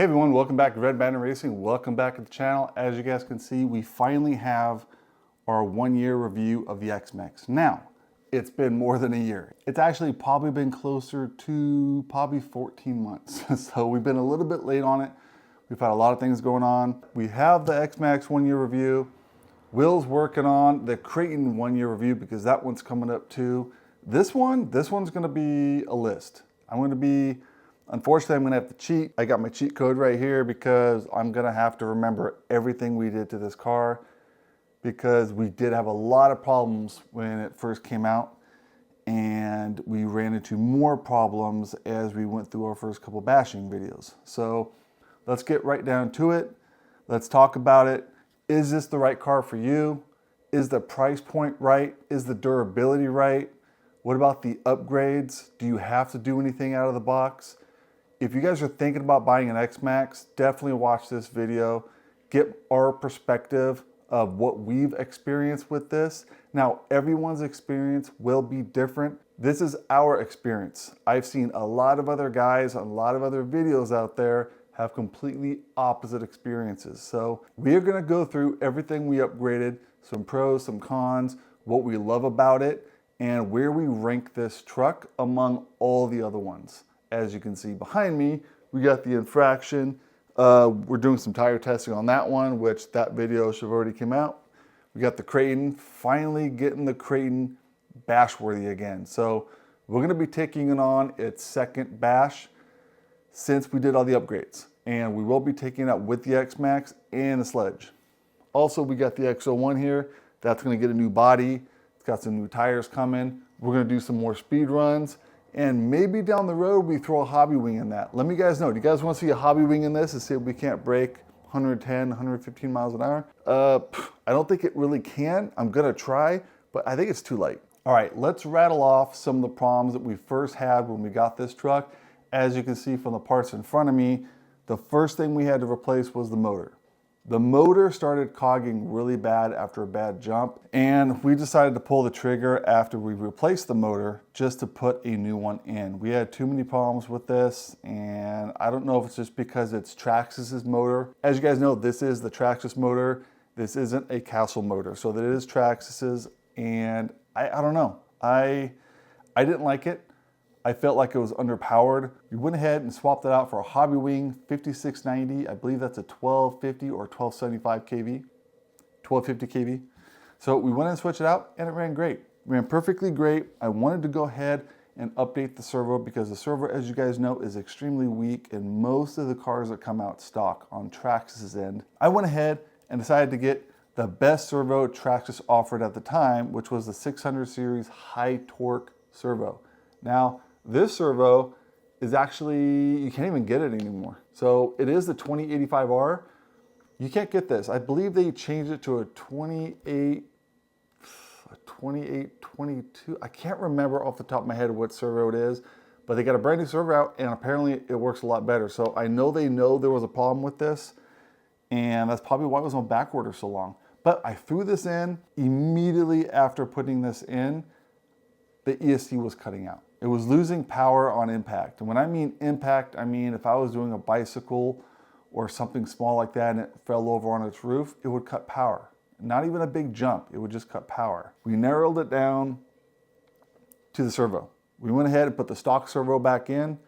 Hey everyone, welcome back to Red Banner Racing. Welcome back to the channel. As you guys can see, we finally have our 1 year review of the XMAXX. Now, it's been more than a year. It's actually probably been closer to probably 14 months. So we've been a little bit late on it. We've had a lot of things going on. We have the XMAXX 1 year review. Will's working on the Creighton 1 year review because that one's coming up too. This one's gonna be a list. Unfortunately, I'm gonna have to cheat. I got my cheat code right here because I'm gonna have to remember everything we did to this car because we did have a lot of problems when it first came out, and we ran into more problems as we went through our first couple bashing videos. So let's get right down to it. Let's talk about it. Is this the right car for you? Is the price point right? Is the durability right? What about the upgrades? Do you have to do anything out of the box? If you guys are thinking about buying an XMAXX, definitely watch this video. Get our perspective of what we've experienced with this. Now, everyone's experience will be different. This is our experience. I've seen a lot of other guys, a lot of other videos out there have completely opposite experiences. So we are gonna go through everything we upgraded, some pros, some cons, what we love about it, and where we rank this truck among all the other ones. As you can see behind me, we got the infraction. We're doing some tire testing on that one, which that video should have already came out. We got the Creighton, finally getting the Creighton bash worthy again. So we're gonna be taking it on its second bash since we did all the upgrades. And we will be taking it out with the XMAXX and the sledge. Also, we got the X01 here. That's gonna get a new body. It's got some new tires coming. We're gonna do some more speed runs. And maybe down the road, we throw a hobby wing in that. Let me guys know, do you guys want to see a hobby wing in this and see if we can't break 110, 115 miles an hour? I don't think it really can. I'm gonna try, but I think it's too late. All right, let's rattle off some of the problems that we first had when we got this truck. As you can see from the parts in front of me, the first thing we had to replace was the motor. The motor started cogging really bad after a bad jump, and we decided to pull the trigger after we replaced the motor just to put a new one in. We had too many problems with this, and I don't know if it's just because it's Traxxas' motor. As you guys know, this is the Traxxas motor. This isn't a Castle motor, so that is Traxxas', and I don't know. I didn't like it. I felt like it was underpowered. We went ahead and swapped it out for a Hobby Wing 5690. I believe that's a 1250 or 1275 kV, 1250 kV. So we went and switched it out and it ran great. It ran perfectly great. I wanted to go ahead and update the servo because the servo, as you guys know, is extremely weak in most of the cars that come out stock on Traxxas' end. I went ahead and decided to get the best servo Traxxas offered at the time, which was the 600 series high torque servo. Now, this servo is actually, you can't even get it anymore. So it is the 2085R. You can't get this. I believe they changed it to a 2822. I can't remember off the top of my head what servo it is, but they got a brand new servo out and apparently it works a lot better. So I know they know there was a problem with this, and that's probably why it was on back order so long. But I threw this in immediately after putting this in. The ESC was cutting out. It was losing power on impact. And when I mean impact, I mean if I was doing a bicycle or something small like that and it fell over on its roof, it would cut power. Not even a big jump, it would just cut power. We narrowed it down to the servo. We went ahead and put the stock servo back in,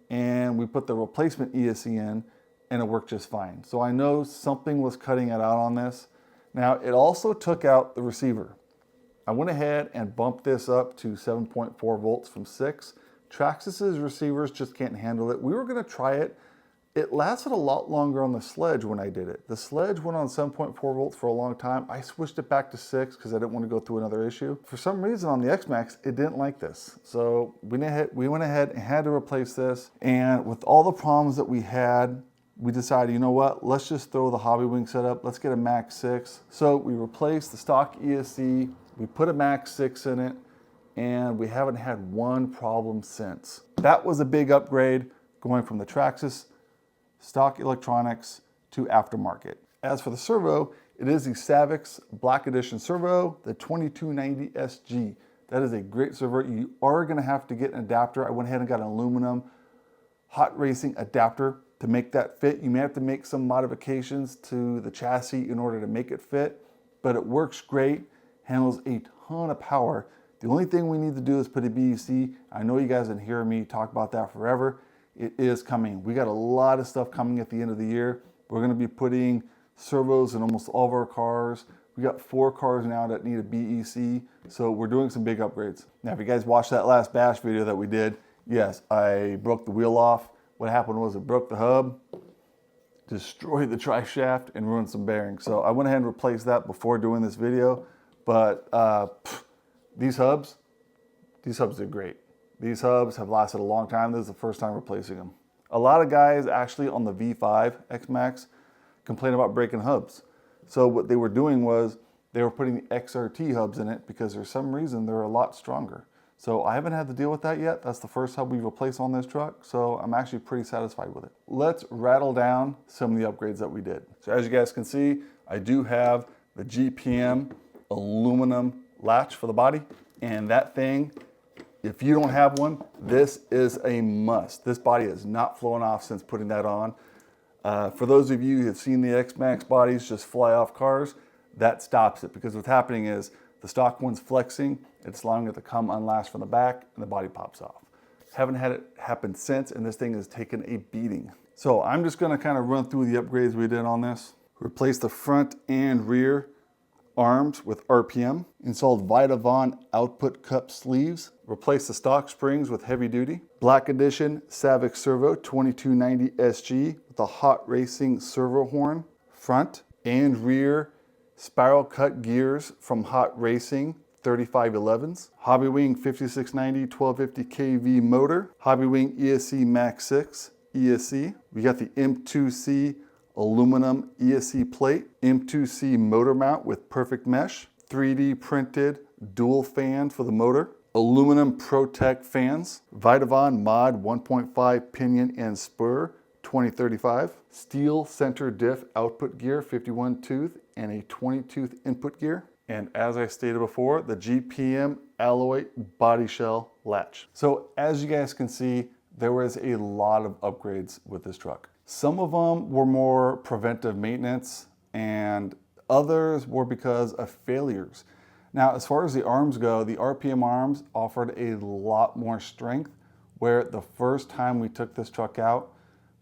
and we put the replacement ESC in, and it worked just fine. So I know something was cutting it out on this. Now, it also took out the receiver. I went ahead and bumped this up to 7.4 volts from 6. Traxxas' receivers just can't handle it. We were gonna try it. It lasted a lot longer on the sledge when I did it. The sledge went on 7.4 volts for a long time. I switched it back to 6 because I didn't want to go through another issue. For some reason on the XMAXX, it didn't like this. So we went ahead and had to replace this. And with all the problems that we had, we decided, you know what, let's just throw the Hobby Wing setup. Let's get a Max 6. So we replaced the stock ESC. We put a Max 6 in it, and we haven't had one problem since. That was a big upgrade, going from the Traxxas stock electronics to aftermarket. As for the servo, it is the Savix Black Edition servo, the 2290 SG. That is a great servo. You are gonna have to get an adapter. I went ahead and got an aluminum hot racing adapter to make that fit. You may have to make some modifications to the chassis in order to make it fit, but it works great, handles a ton of power. The only thing we need to do is put a BEC. I know you guys have been hearing me talk about that forever. It is coming. We got a lot of stuff coming at the end of the year. We're gonna be putting servos in almost all of our cars. We got 4 cars now that need a BEC, so we're doing some big upgrades. Now, if you guys watched that last bash video that we did, yes, I broke the wheel off. What happened was it broke the hub, destroyed the tri-shaft, and ruined some bearings. So I went ahead and replaced that before doing this video, but these hubs did great. These hubs have lasted a long time. This is the first time replacing them. A lot of guys actually on the V5 XMAXX complain about breaking hubs. So what they were doing was they were putting the XRT hubs in it because for some reason they're a lot stronger. So I haven't had to deal with that yet. That's the first hub we've replaced on this truck. So I'm actually pretty satisfied with it. Let's rattle down some of the upgrades that we did. So as you guys can see, I do have the GPM aluminum latch for the body. And that thing, if you don't have one, this is a must. This body is not flowing off since putting that on. For those of you who have seen the XMAXX bodies just fly off cars, that stops it, because what's happening is the stock one's flexing, it's allowing it to come unlatched from the back, and the body pops off. Haven't had it happen since, and this thing has taken a beating. So I'm just gonna kind of run through the upgrades we did on this. Replace the front and rear arms with RPM, installed Vitavon output cup sleeves, replaced the stock springs with heavy duty, Black Edition Savic Servo 2290 SG with a hot racing servo horn, front and rear spiral cut gears from Hot Racing 3511s, Hobbywing 5690 1250 kV motor, Hobbywing ESC Max 6 ESC. We got the M2C aluminum ESC plate, M2C motor mount with perfect mesh, 3D printed dual fan for the motor, aluminum ProTek fans, Vitavon Mod 1.5 Pinion and Spur 2035, steel center diff output gear 51 tooth and a 20 tooth input gear, and as I stated before, the GPM alloy body shell latch. So as you guys can see, there was a lot of upgrades with this truck. Some of them were more preventive maintenance and others were because of failures. Now, as far as the arms go, the RPM arms offered a lot more strength, where the first time we took this truck out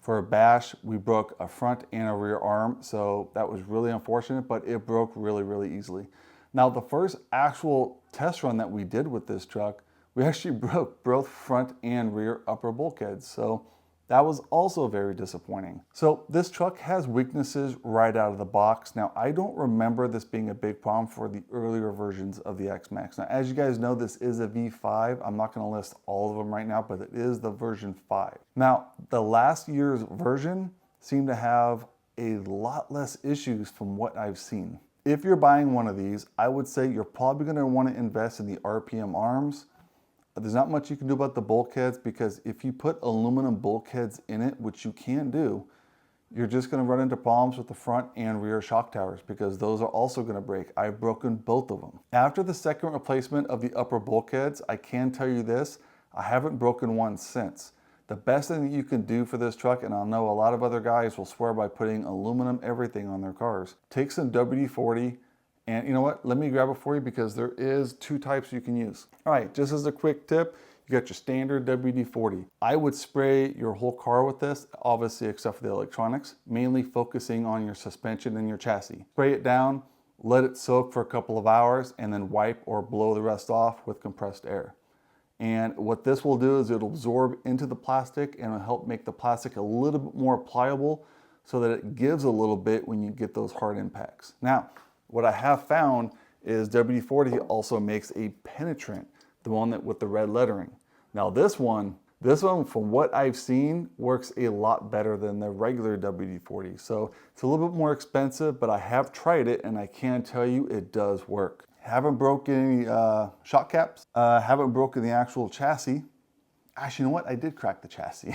for a bash, we broke a front and a rear arm. So that was really unfortunate, but it broke really, really easily. Now, the first actual test run that we did with this truck, we actually broke both front and rear upper bulkheads. So that was also very disappointing. So this truck has weaknesses right out of the box. Now, I don't remember this being a big problem for the earlier versions of the XMAXX. Now, as you guys know, this is a V5. I'm not gonna list all of them right now, but it is the version 5. Now, the last year's version seemed to have a lot less issues from what I've seen. If you're buying one of these, I would say you're probably gonna wanna invest in the RPM arms. There's not much you can do about the bulkheads, because if you put aluminum bulkheads in it, which you can do, you're just going to run into problems with the front and rear shock towers, because those are also going to break. I've broken both of them. After the second replacement of the upper bulkheads, I can tell you this, I haven't broken one since. The best thing that you can do for this truck, and I know a lot of other guys will swear by putting aluminum everything on their cars, take some WD-40. And you know what? Let me grab it for you, because there is 2 types you can use. All right, just as a quick tip, you got your standard WD-40. I would spray your whole car with this, obviously except for the electronics, mainly focusing on your suspension and your chassis. Spray it down, let it soak for a couple of hours, and then wipe or blow the rest off with compressed air. And what this will do is it'll absorb into the plastic and it'll help make the plastic a little bit more pliable so that it gives a little bit when you get those hard impacts. Now, what I have found is WD-40 also makes a penetrant, the one that with the red lettering. Now this one from what I've seen works a lot better than the regular WD-40. So it's a little bit more expensive, but I have tried it and I can tell you it does work. Haven't broken any shock caps, haven't broken the actual chassis. Actually, you know what? I did crack the chassis.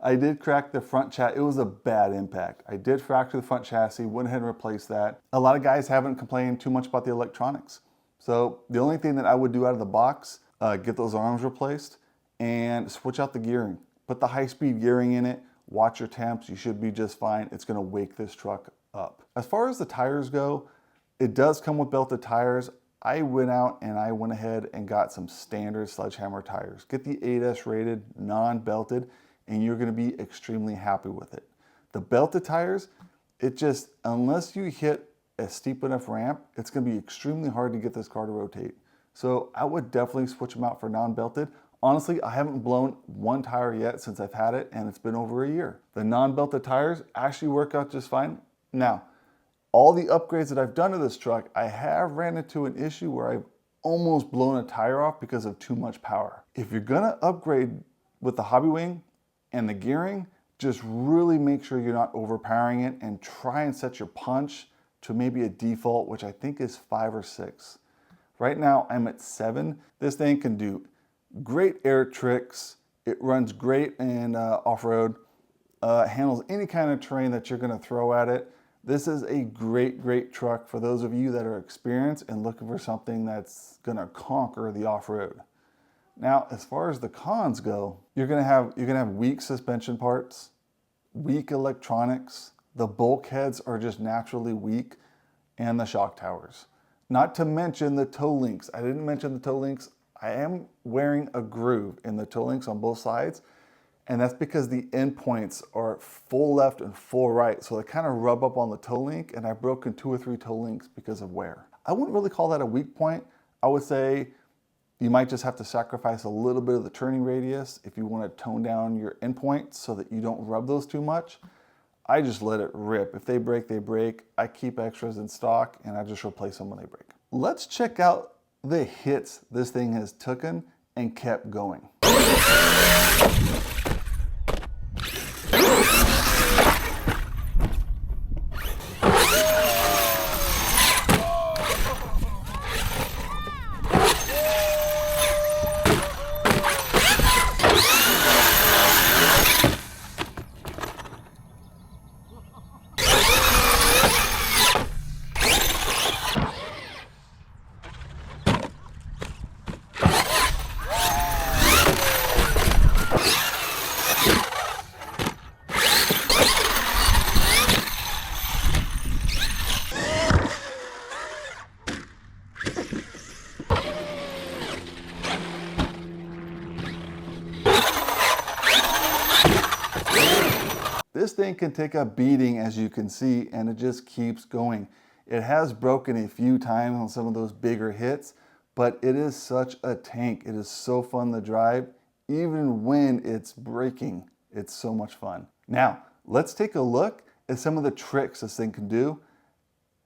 I did crack the front chassis. It was a bad impact. I did fracture the front chassis, went ahead and replaced that. A lot of guys haven't complained too much about the electronics. So the only thing that I would do out of the box, get those arms replaced and switch out the gearing. Put the high-speed gearing in it, watch your temps, you should be just fine. It's gonna wake this truck up. As far as the tires go, it does come with belted tires. I went out and I went ahead and got some standard Sledgehammer tires. Get the 8S rated, non-belted, and you're gonna be extremely happy with it. The belted tires, it just, unless you hit a steep enough ramp, it's gonna be extremely hard to get this car to rotate. So I would definitely switch them out for non-belted. Honestly, I haven't blown one tire yet since I've had it, and it's been over a year. The non-belted tires actually work out just fine. Now, all the upgrades that I've done to this truck, I have ran into an issue where I've almost blown a tire off because of too much power. If you're gonna upgrade with the hobby wing and the gearing, just really make sure you're not overpowering it and try and set your punch to maybe a default, which I think is 5 or 6. Right now I'm at 7. This thing can do great air tricks. It runs great in off-road, handles any kind of terrain that you're gonna throw at it. This is a great truck for those of you that are experienced and looking for something that's gonna conquer the off-road. Now, as far as the cons go, you're gonna have weak suspension parts, weak electronics, the bulkheads are just naturally weak, and the shock towers. Not to mention the toe links. I didn't mention the toe links. I am wearing a groove in the toe links on both sides, and that's because the end points are full left and full right, so they kind of rub up on the toe link, and I've broken 2 or 3 toe links because of wear. I wouldn't really call that a weak point. I would say you might just have to sacrifice a little bit of the turning radius if you want to tone down your end points so that you don't rub those too much. I just let it rip. If they break, they break. I keep extras in stock, and I just replace them when they break. Let's check out the hits this thing has taken and kept going. This thing can take a beating, as you can see, and it just keeps going. It has broken a few times on some of those bigger hits, but it is such a tank. It is so fun to drive. Even when it's braking, it's so much fun. Now, let's take a look at some of the tricks this thing can do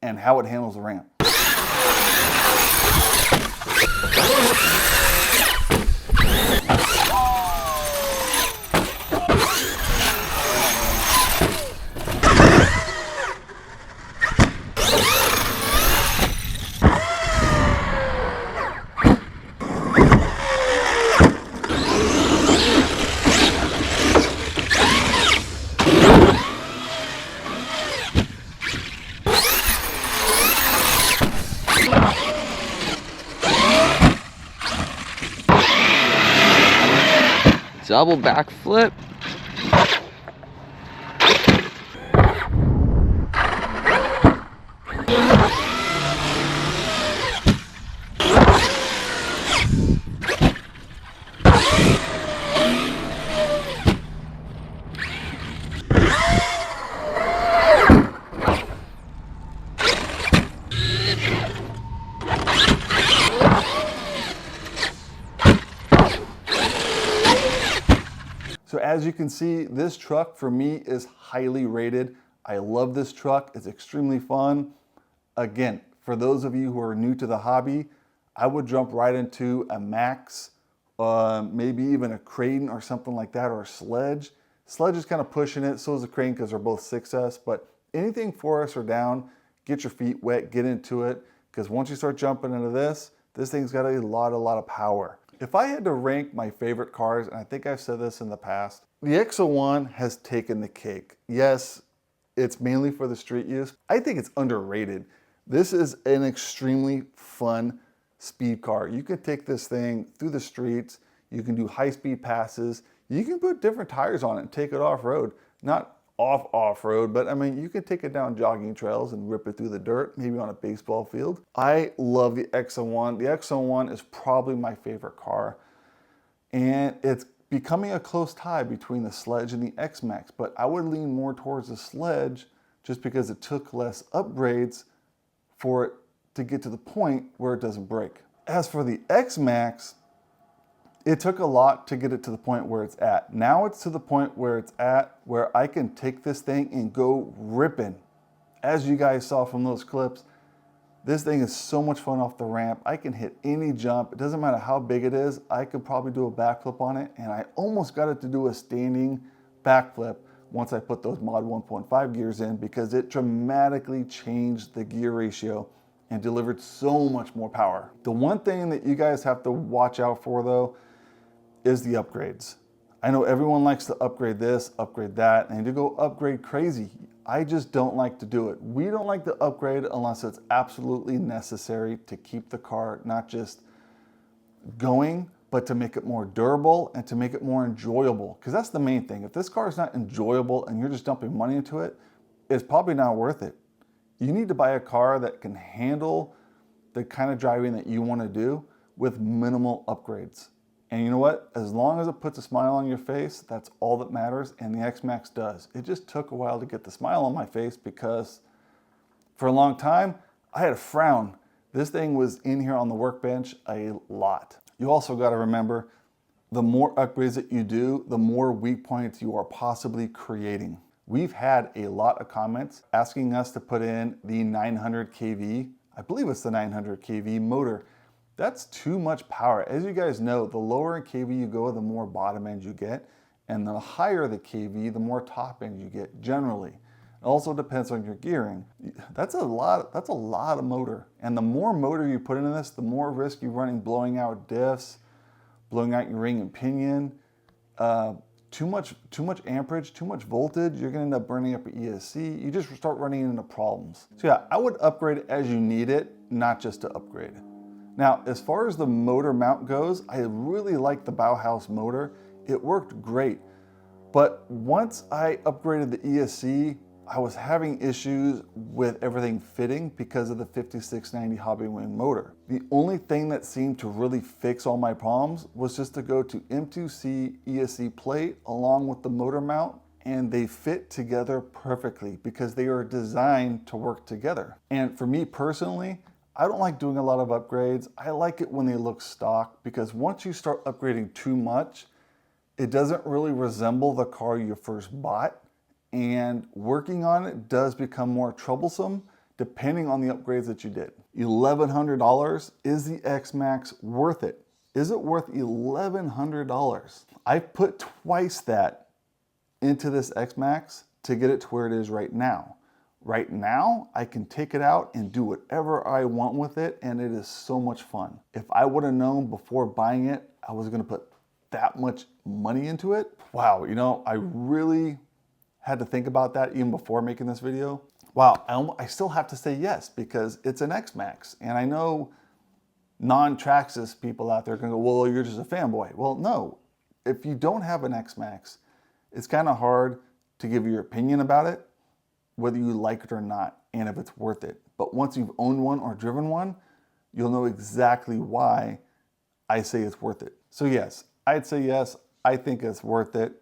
and how it handles the ramp. Double backflip. So as you can see, this truck for me is highly rated. I love this truck. It's extremely fun. Again, for those of you who are new to the hobby, I would jump right into a Max, maybe even a Creighton or something like that, or a Sledge. Sledge is kind of pushing it, so is the Creighton because they're both 6S, but anything 4S or down, get your feet wet, get into it, because once you start jumping into this thing's got a lot of power. If I had to rank my favorite cars, and I think I've said this in the past, the X01 has taken the cake. Yes, it's mainly for the street use. I think it's underrated. This is an extremely fun speed car. You can take this thing through the streets, you can do high-speed passes, you can put different tires on it and take it off-road. Not off-road, but I mean, you can take it down jogging trails and rip it through the dirt, maybe on a baseball field. I love the X01. The X01 is probably my favorite car, and it's becoming a close tie between the Sledge and the XMAXX, but I would lean more towards the Sledge just because it took less upgrades for it to get to the point where it doesn't break. As for the XMAXX, it took a lot to get it to the point where it's at. Now it's to the point where it's at where I can take this thing and go ripping. As you guys saw from those clips, this thing is so much fun off the ramp. I can hit any jump. It doesn't matter how big it is. I could probably do a backflip on it, and I almost got it to do a standing backflip once I put those Mod 1.5 gears in, because it dramatically changed the gear ratio and delivered so much more power. The one thing that you guys have to watch out for though is the upgrades. I know everyone likes to upgrade this, upgrade that, and to go upgrade crazy. I just don't like to do it. We don't like to upgrade unless it's absolutely necessary to keep the car not just going, but to make it more durable and to make it more enjoyable. Because that's the main thing. If this car is not enjoyable and you're just dumping money into it, it's probably not worth it. You need to buy a car that can handle the kind of driving that you want to do with minimal upgrades. And you know what? As long as it puts a smile on your face, that's all that matters, and the XMAXX does. It just took a while to get the smile on my face because for a long time, I had a frown. This thing was in here on the workbench a lot. You also got to remember, the more upgrades that you do, the more weak points you are possibly creating. We've had a lot of comments asking us to put in the 900 kV, I believe it's the 900 kV motor. That's too much power. As you guys know, the lower in kV you go, the more bottom end you get, and the higher the kV, the more top end you get generally. It also depends on your gearing. That's a lot of motor. And the more motor you put into this, the more risk you're running blowing out diffs, blowing out your ring and pinion. Too much amperage, too much voltage, you're gonna end up burning up your ESC. You just start running into problems. So yeah, I would upgrade it as you need it, not just to upgrade. Now, as far as the motor mount goes, I really like the Bauhaus motor. It worked great. But once I upgraded the ESC, I was having issues with everything fitting because of the 5690 Hobby Wing motor. The only thing that seemed to really fix all my problems was just to go to M2C ESC plate along with the motor mount, and they fit together perfectly because they are designed to work together. And for me personally, I don't like doing a lot of upgrades. I like it when they look stock, because once you start upgrading too much, it doesn't really resemble the car you first bought, and working on it does become more troublesome depending on the upgrades that you did. $1,100, is the XMAXX worth it? Is it worth $1,100? I put twice that into this XMAXX to get it to where it is right now. Right now, I can take it out and do whatever I want with it, and it is so much fun. If I would have known before buying it, I was gonna put that much money into it, wow, you know, I really had to think about that even before making this video. Wow, I still have to say yes because it's an XMAXX, and I know non-Traxxas people out there can go, well, you're just a fanboy. Well, no, if you don't have an XMAXX, it's kind of hard to give your opinion about it, whether you like it or not, and if it's worth it. But once you've owned one or driven one, you'll know exactly why I say it's worth it. So yes, I'd say yes, I think it's worth it.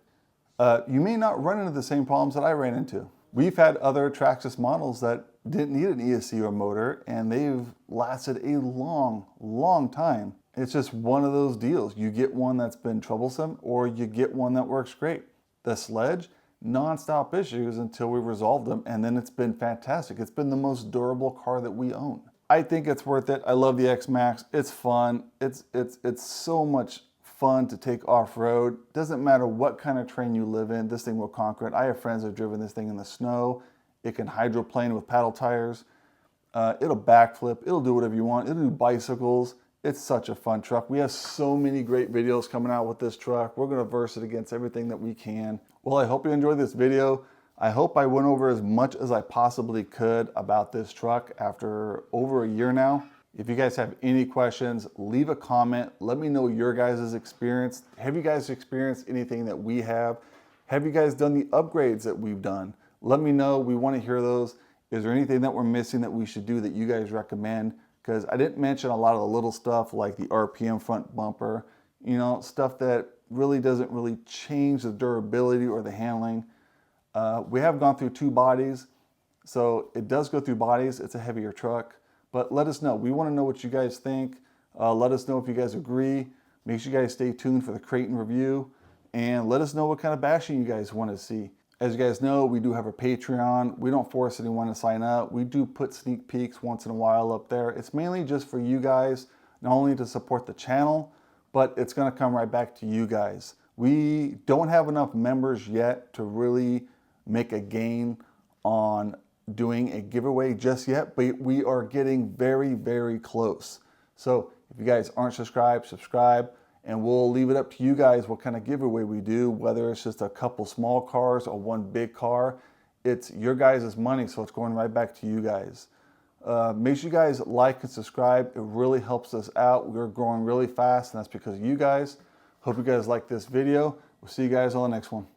You may not run into the same problems that I ran into. We've had other Traxxas models that didn't need an ESC or motor, and they've lasted a long, long time. It's just one of those deals. You get one that's been troublesome, or you get one that works great. The Sledge, non-stop issues until we resolved them, and then it's been fantastic. It's been the most durable car that we own. I think it's worth it. I love the XMAXX. It's fun. It's so much fun to take off-road. Doesn't matter what kind of terrain you live in, this thing will conquer it. I have friends that have driven this thing in the snow. It can hydroplane with paddle tires. It'll backflip. It'll do whatever you want. It'll do bicycles. It's such a fun truck. We have so many great videos coming out with this truck. We're gonna verse it against everything that we can. Well, I hope you enjoyed this video. I hope I went over as much as I possibly could about this truck after over a year now. If you guys have any questions, leave a comment. Let me know your guys' experience. Have you guys experienced anything that we have? Have you guys done the upgrades that we've done? Let me know. We want to hear those. Is there anything that we're missing that we should do that you guys recommend? Because I didn't mention a lot of the little stuff like the RPM front bumper, you know, stuff that really doesn't really change the durability or the handling. We have gone through 2 bodies, so it does go through bodies. It's a heavier truck, but let us know. We want to know what you guys think. Let us know if you guys agree. Make sure you guys stay tuned for the Creighton review, and let us know what kind of bashing you guys want to see. As you guys know, we do have a Patreon. We don't force anyone to sign up. We do put sneak peeks once in a while up there. It's mainly just for you guys, not only to support the channel, but it's going to come right back to you guys. We don't have enough members yet to really make a gain on doing a giveaway just yet, but we are getting very, very close. So if you guys aren't subscribed, subscribe, and we'll leave it up to you guys what kind of giveaway we do, whether it's just a couple small cars or 1 big car. It's your guys' money, so it's going right back to you guys. Make sure you guys like and subscribe. It really helps us out. We're growing really fast, and that's because of you guys. Hope you guys like this video. We'll see you guys on the next one.